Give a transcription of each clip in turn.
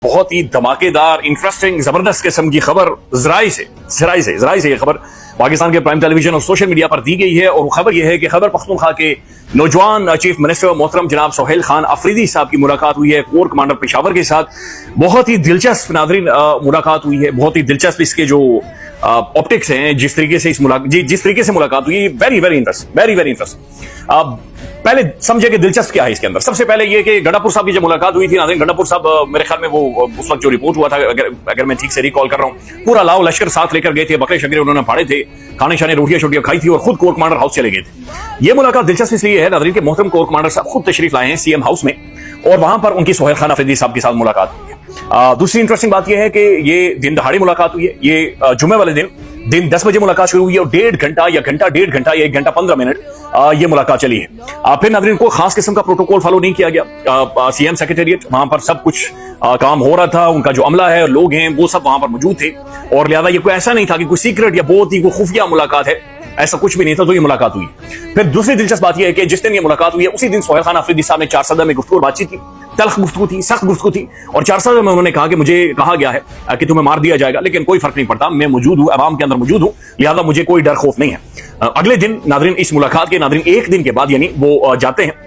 बहुत ही धमाकेदार इंटरेस्टिंग जबरदस्त किस्म की खबर ज़राई से ये खबर पाकिस्तान के प्राइम टेलीविजन और सोशल मीडिया पर दी गई है। और खबर यह है कि खैबर पख्तूनख्वा के नौजवान चीफ मिनिस्टर मोहतरम जनाब सोहेल खान अफरीदी साहब की मुलाकात हुई है कोर कमांडर पेशावर के साथ। बहुत ही दिलचस्प नाज़रीन मुलाकात हुई है, बहुत ही दिलचस्प इसके जो ऑप्टिक्स हैं, जिस तरीके से मुलाकात हुई, वेरी इंटरेस्टिंग। पहले समझे कि दिलचस्प क्या है इसके अंदर। सबसे पहले ये कि गंडापुर साहब की जब मुलाकात हुई थी नाज़रीन, गंडापुर साहब मेरे ख्याल में वो उस वक्त जो रिपोर्ट हुआ था, अगर मैं ठीक से रिकॉल कर रहा हूँ, पूरा लाओ लश्कर साथ लेकर गए थे, बकरे शकरे उन्होंने फाड़े थे, खाने शाने रोटियां शोटियां खाई थी और खुद कोर कमांडर हाउस चले गए थे। ये मुलाकात दिलचस्प इसलिए है नाज़रीन कि मोहतरम कोर कमांडर साहब खुद तशरीफ लाए हैं सीएम हाउस में और वहां पर उनकी सोहेल खान अफरीदी साहब के साथ मुलाकात हुई है। दूसरी इंटरेस्टिंग बात यह है कि ये दिन दहाड़ी मुलाकात हुई है। ये जुमे वाले दिन 10 बजे मुलाकात शुरू हुई है और 1.5 घंटा या 1 घंटा 15 मिनट ये मुलाकात चली है। फिर नाज़रीन को खास किस्म का प्रोटोकॉल फॉलो नहीं किया गया। सीएम सेक्रेटेरिएट वहां पर सब कुछ काम हो रहा था, उनका जो अमला है, लोग हैं, वो सब वहां पर मौजूद थे और लिहाजा ये कोई ऐसा नहीं था कि कोई सीक्रेट या बहुत ही कोई खुफिया मुलाकात है, ऐसा कुछ भी नहीं था। तो ये मुलाकात हुई। फिर दूसरी दिलचस्प बात यह है कि जिस दिन ये मुलाकात हुई है उसी दिन सोहेल खान अफरीदी साहब ने चार सदर में गुफ्तगू और बातचीत की, तल्ख गुफ्तगू थी, सख्त गुफ्तगू थी। और चार सदर में उन्होंने कहा कि मुझे कहा गया है कि तुम्हें मार दिया जाएगा, लेकिन कोई फर्क नहीं पड़ता, मैं मौजूद हूं, अवाम के अंदर मौजूद हूं, लिहाजा मुझे कोई डर खौफ नहीं है। अगले दिन नाज़रीन इस मुलाकात के नाज़रीन एक दिन के बाद यानी वो जाते हैं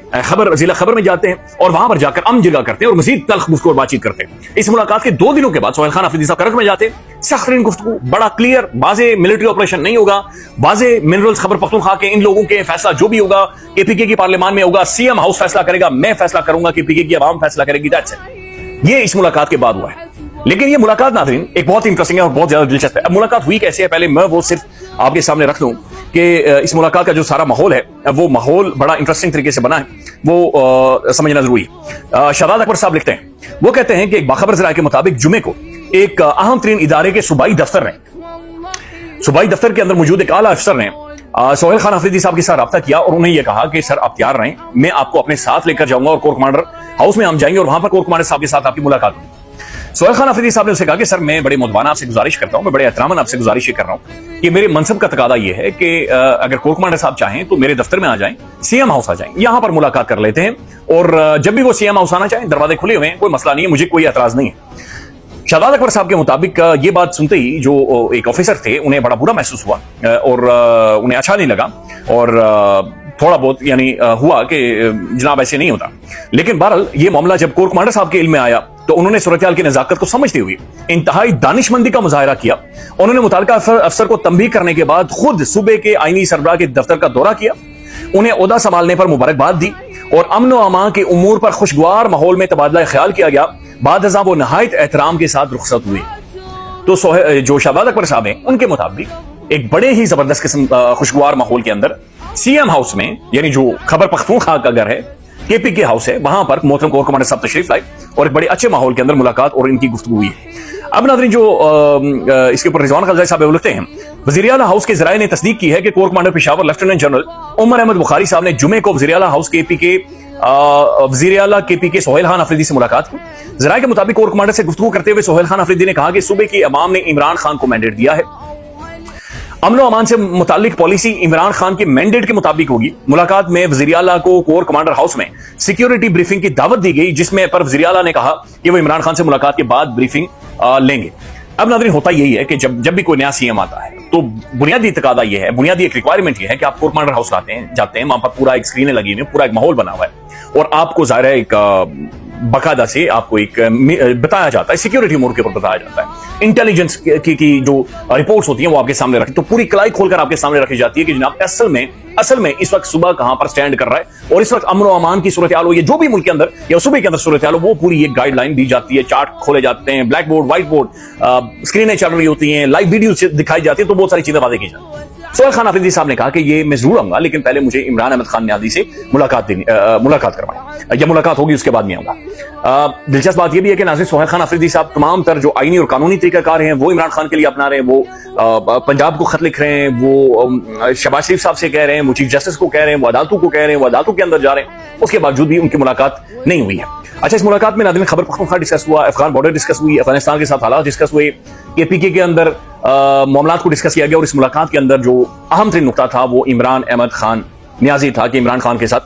जिला खबर में जाते हैं और वहां पर जाकर अम जगह करते हैं और मजीद तल्ख गुफ्तगू और बातचीत करते हैं। इस मुलाकात के 2 दिनों के बाद सोहेल खान अफरीदी साहब करक में जाते हैं, सख्त गुफ्तगू, बड़ा क्लियर, वाज़े मिलिट्री ऑपरेशन नहीं होगा, वाज़े मिनरल्स खैबर पख्तूनख्वा के इन लोगों के फैसला जो भी होगा केपीके की पार्लियामान में होगा, सीएम हाउस फैसला करेगा, मैं फैसला करूंगा, केपीके की आवाम फैसला करेगी। That's it. ये इस मुलाकात के बाद हुआ है। लेकिन ये मुलाकात नाज़रीन एक बहुत इंटरेस्टिंग है और बहुत ज्यादा दिलचस्प है। अब मुलाकात हुई कैसे है, पहले मैं वो सिर्फ आपके सामने रख दूं कि इस मुलाकात का जो सारा माहौल है वो माहौल बड़ा इंटरेस्टिंग तरीके से बना है, वो समझना जरूरी है। शादात अकबर साहब लिखते हैं, वो कहते हैं कि एक बाखबर ज़राए के मुताबिक जुमे को एक अहम तरीन इदारे के सूबाई दफ्तर के अंदर मौजूद एक आला अफसर ने सोहेल खान अफरीदी साहब के साथ रब्ता किया और उन्हें यह कहा कि सर आप तैयार रहें, मैं आपको अपने साथ लेकर जाऊंगा और कोर कमांडर हाउस में हम जाएंगे और वहां पर कोर कमांडर साहब के साथ आपकी मुलाकात होगी। सोहेल खान अफरीदी साहब ने उसे कहा कि सर मैं बड़े मुद्दाना आपसे गुजारिश करता हूं, मैं बड़े एहतरामन आपसे गुजारिश ये कर रहा हूं कि मेरे मनसब का तकादा यह है कि अगर कोर कमांडर साहब चाहें तो मेरे दफ्तर में आ जाएं, सीएम हाउस आ जाएं, यहां पर मुलाकात कर लेते हैं और जब भी वो सीएम हाउस आना चाहें दरवाजे खुले हुए हैं, कोई मसला नहीं है, मुझे कोई एतराज नहीं है। शादात अकबर साहब के मुताबिक ये बात सुनते ही जो एक ऑफिसर थे उन्हें बड़ा बुरा महसूस हुआ और उन्हें अच्छा नहीं लगा और थोड़ा बहुत यानी हुआ कि जनाब ऐसे नहीं होता। लेकिन बहरहाल ये मामला जब कोर कमांडर साहब के इल्म में आया तो उन्होंने सूरत-ए-हाल की नजाकत को समझते हुए इंतहाई दानिशमंदी का मुजाहरा किया। उन्होंने मुताल्लिका अफसर को तंबीह करने के बाद खुद सूबे के आईनी सरबराह के दफ्तर का दौरा किया, उन्हें ओहदा संभालने पर मुबारकबाद दी और अमन व अमान के उमूर पर खुशगवार माहौल में तबादला ख्याल किया गया। बाद अज़ां वो नहायत एहतराम के साथ रुखसत हुए। तो जो शादात अकबर साहब हैं उनके मुताबिक एक बड़े ही जबरदस्त किस्म खुशगवार माहौल के अंदर सीएम हाउस में यानी जो खैबर पख्तूनख्वा का घर है, केपीके हाउस है, वहां पर मोहतरम कोर कमांडर साहब तशरीफ लाए और एक बड़े अच्छे माहौल के अंदर मुलाकात और इनकी गुफ्तगू हुई है। अब नाज़रीन जो इसके ऊपर रिजवान खलजी साहब वो लिखते हैं, वज़ीर आला हाउस के ज़राए ने तस्दीक की है कि core commander Peshawar lieutenant general Umar Ahmad Bukhari साहब ने जुमे को वज़ीर आला हाउस वज़ीर आला केपीके सोहेल खान अफरीदी से मुलाकात की। ज़राए के मुताबिक कोर कमांडर से गुफ्तगू करते हुए सोहेल खान अफरीदी ने कहा कि सूबे की अवाम ने इमरान खान को मैंडेट दिया है, अमन व अमान से मुतालिक पॉलिसी इमरान खान के मैंडेट के मुताबिक होगी। मुलाकात में वज़ीर आला को कोर कमांडर हाउस में सिक्योरिटी ब्रीफिंग की दावत दी गई, जिसमें पर वज़ीर आला ने कहा कि वो इमरान खान से मुलाकात के बाद ब्रीफिंग लेंगे। अब नाज़रीन होता यही है कि जब भी कोई नया सीएम आता है तो बुनियादी तकादा यह है, बुनियादी एक रिक्वायरमेंट यह है कि आप कोर कमांडर हाउस जाते हैं, वहां पर पूरा एक स्क्रीनें लगी हुई है, पूरा एक माहौल बना हुआ है और आपको ज़ाहिर है एक बकायदा से आपको एक बताया जाता है, सिक्योरिटी मोड के ऊपर बताया जाता है, इंटेलिजेंस की जो रिपोर्ट्स होती हैं वो आपके सामने रखी, तो पूरी कलाई खोलकर आपके सामने रखी जाती है कि जनाब असल में इस वक्त सुबह कहां पर स्टैंड कर रहा है और इस वक्त अमन व अमान की सूरत हाल हो, ये जो भी मुल्क के अंदर या सूबे के अंदर सूरत हाल हो, वो पूरी एक गाइडलाइन दी जाती है, चार्ट खोले जाते हैं, ब्लैक बोर्ड, व्हाइट बोर्ड, स्क्रीनें चल रही होती हैं, लाइव वीडियो दिखाई जाती है, तो बहुत सारी चीजें वादे की जाती हैं। सोहेल खान अफरीदी साहब ने कहा कि ये मैं जरूर आऊंगा, लेकिन पहले मुझे इमरान अहमद खान न्याजी से मुलाकात करवाएं, या मुलाकात होगी उसके बाद मैं आऊंगा। दिलचस्प बात यह भी है कि नाज़रीन सोहेल खान अफरीदी साहब तमाम तर जो आईनी और कानूनी तरीकाकार हैं वो इमरान खान के लिए अपना रहे हैं, वो पंजाब को खत लिख रहे हैं, वो शहबाज शरीफ साहब से कह रहे हैं, वो चीफ जस्टिस को कह रहे हैं, वो अदालतों को कह रहे हैं, वो अदालतों के अंदर जा रहे हैं, उसके बावजूद भी उनकी मुलाकात नहीं हुई है। अच्छा, इस मुलाकात में नाज़रीन खैबर पख्तूनख्वा डिस्कस हुआ, अफगान बॉर्डर डिस्कस हुई, अफगानिस्तान के साथ हालात डिस्कस हुए, केपीके के अंदर मामलात को डिस्कस किया गया और इस मुलाकात के अंदर जो अहम तरीन नुकता था वो इमरान अहमद खान न्याजी था कि इमरान खान के साथ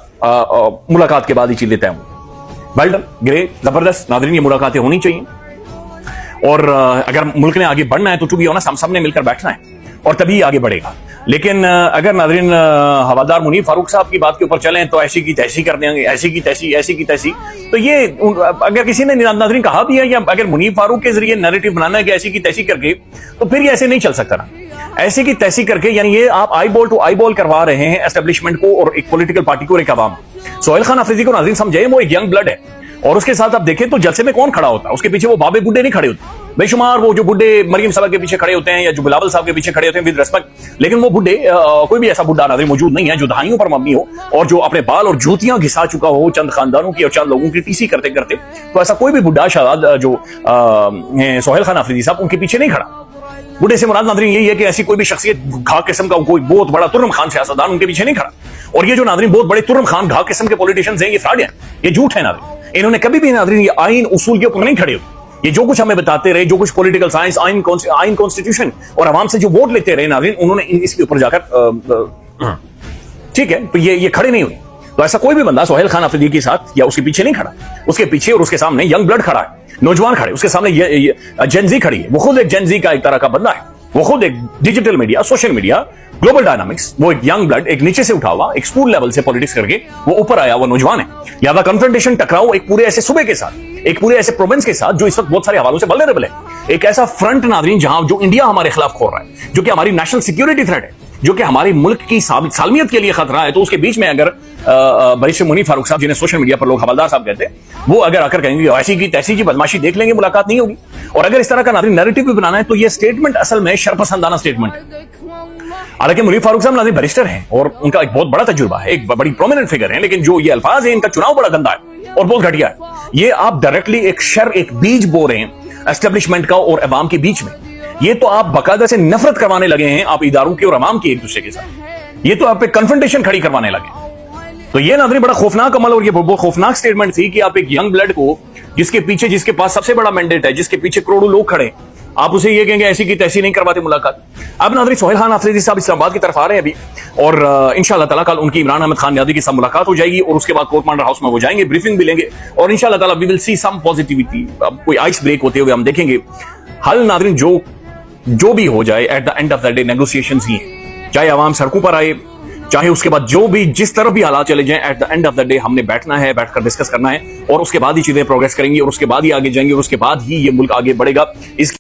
मुलाकात के बाद ही चीजें तय हों। वेल डन, ग्रेट, जबरदस्त। नाज़रीन ये मुलाकातें होनी चाहिए اور اگر ملک نے آگے بڑھنا ہے تو چونکہ ہم سب نے مل کر بیٹھنا ہے اور تبھی آگے بڑھے گا. لیکن اگر ناظرین ہوادار منیر فاروق صاحب کی بات کے اوپر چلیں تو ایسی کی تیسی کر دیں گے, ایسی کی تیسی, تو یہ اگر کسی نے ناظرین کہا بھی ہے یا اگر منیر فاروق کے ذریعے نیریٹو بنانا ہے کہ ایسی کی تیسی کر کے, تو پھر یہ ایسے نہیں چل سکتا نا. ایسی کی تیسی کر کے یعنی یہ آپ آئی بال ٹو آئی بال کروا رہے ہیں اسٹیبلشمنٹ کو اور ایک پولیٹیکل پارٹی کو اور ایک عوام. سہیل خان آفریدی کو ناظرین سمجھیں وہ ایک ینگ بلڈ ہے, اور اس کے ساتھ آپ دیکھیں تو جلسے میں کون کھڑا ہوتا ہے, اس کے پیچھے وہ بابے بڈھے نہیں کھڑے ہوتے بے شمار, وہ جو بڈھے مریم صاحب کے پیچھے کھڑے ہوتے ہیں یا جو بلاول صاحب کے پیچھے کھڑے ہوتے ہیں ود ریسپیکٹ, لیکن وہ بڈھے کوئی بھی ایسا بڈھا ناظرین موجود نہیں ہے جو دہائیوں پر مبنی ہو اور جو اپنے بال اور جوتیاں گھسا چکا ہو چند خاندانوں کی اور چند لوگوں کی ٹیسی کرتے کرتے. تو ایسا کوئی بھی بڈھا شہزاد جو سہیل خان آفریدی صاحب ان کے پیچھے نہیں کھڑا. بڈھے سے مراد ناظرین یہی ہے کہ ایسی کوئی بھی شخصیت گھا قسم کا کوئی بہت بڑا ترم خان سیاستدان ان کے پیچھے نہیں کھڑا. اور یہ جو ناظرین بہت بڑے ترم خان گھا قسم کے پولیٹیشنز ہیں, یہ فراڈ ہیں, یہ جھوٹ ہے ناظرین. انہوں نے کبھی بھی ناظرین یہ آئین اصول کے اوپر نہیں کھڑے ہوئے. یہ جو کچھ ہمیں بتاتے رہے, جو کچھ پولیٹیکل سائنس, آئین کانسٹیٹیوشن اور عوام سے جو ووٹ لیتے رہے ناظرین, انہوں نے اس کے اوپر جا کر ٹھیک ہے تو یہ کھڑے نہیں ہوئے. تو ایسا کوئی بھی بندہ سہیل خان آفریدی کے ساتھ یا اس کے پیچھے نہیں کھڑا. اس کے پیچھے اور اس کے سامنے ینگ بلڈ کھڑا ہے, نوجوان کھڑے, اس کے سامنے جین زی کھڑی ہے. وہ خود ایک جین زی کا ایک طرح کا بندہ ہے, وہ خود ایک digital media, social media, global dynamics, وہ ایک ینگ بلڈ, ایک نیچے سے اٹھا ہوا, ایک اسکول لیول سے پالیٹکس کر کے وہ اوپر آیا, وہ نوجوان ہے. لہذا کنفرنٹیشن, ٹکراؤ ایک پورے ایسے صوبے کے ساتھ, ایک پورے ایسے پروونس کے ساتھ جو اس وقت بہت سارے حوالوں سے ولنریبل ہے, ایک ایسا فرنٹ ناظرین جہاں جو انڈیا ہمارے خلاف کھول رہا ہے, جو کہ ہماری نیشنل سیکیورٹی تھریٹ ہے, جو کہ ہمارے ملک کی سالمیت کے لیے خطرہ ہے. تو اس کے بیچ میں اگر بیرسٹر منیر فاروق صاحب جنہیں سوشل میڈیا پر لوگ حوالدار صاحب کہتے ہیں, وہ اگر آ کر کہیں گے ایسی کی تیسی کی بدماشی دیکھ لیں گے, ملاقات نہیں ہوگی. اور اگر اس طرح کا ناظرین نیریٹو بھی بنانا ہے تو یہ سٹیٹمنٹ اصل میں شرپسندانہ سٹیٹمنٹ ہے. حالانکہ منیر فاروق صاحب ناظرین بیرسٹر ہیں اور ان کا ایک بہت بڑا تجربہ ہے, ایک بڑی پرومیننٹ فگر ہیں, لیکن جو یہ الفاظ ہیں ان کا چناؤ بڑا گندا ہے اور بہت گھٹیا ہے. یہ آپ ڈائریکٹلی ایک بیج بو رہے ہیں اسٹیبلشمنٹ کا اور عوام کے بیچ میں. یہ تو آپ باقاعدہ سے نفرت کروانے لگے ہیں آپ اداروں کی اور عوام کی ایک دوسرے کے ساتھ. یہ تو آپ پہ کنفرنٹیشن کھڑی کروانے لگے. تو یہ ناظرین بڑا خوفناک عمل اور یہ بہت خوفناک سٹیٹمنٹ تھی کہ آپ ایک ینگ بلڈ کو جس کے پاس سب سے بڑا مینڈیٹ ہے, جس کے پیچھے کروڑوں لوگ کھڑے, آپ اسے یہ کہیں گے ایسی کی تیسی نہیں کرواتے ملاقات. اب ناظرین سہیل خان آفریدی صاحب اسلام آباد کی طرف آ رہے ہیں ابھی, اور انشاءاللہ تعالیٰ کل ان کی عمران احمد خان نیازی کے ساتھ ملاقات ہو جائے گی, اور اس کے بعد کورٹ مانڈر ہاؤس میں وہ جائیں گے, بریفنگ بھی لیں گے, اور انشاءاللہ تعالیٰ وی ول سی سم پازیٹیوٹی, کوئی آئس بریک ہوتے ہوئے ہم دیکھیں گے. حل ناظرین جو بھی ہو جائے at the end of the day negotiations ہی ہیں, چاہے عوام سڑکوں پر آئے, چاہے اس کے بعد جو بھی جس طرف بھی حالات چلے جائیں, at the end of the day ہم نے بیٹھنا ہے, بیٹھ کر ڈسکس کرنا ہے, اور اس کے بعد ہی چیزیں پروگریس کریں گی, اور اس کے بعد ہی آگے جائیں گے, اور اس کے بعد ہی یہ ملک آگے بڑھے گا. اس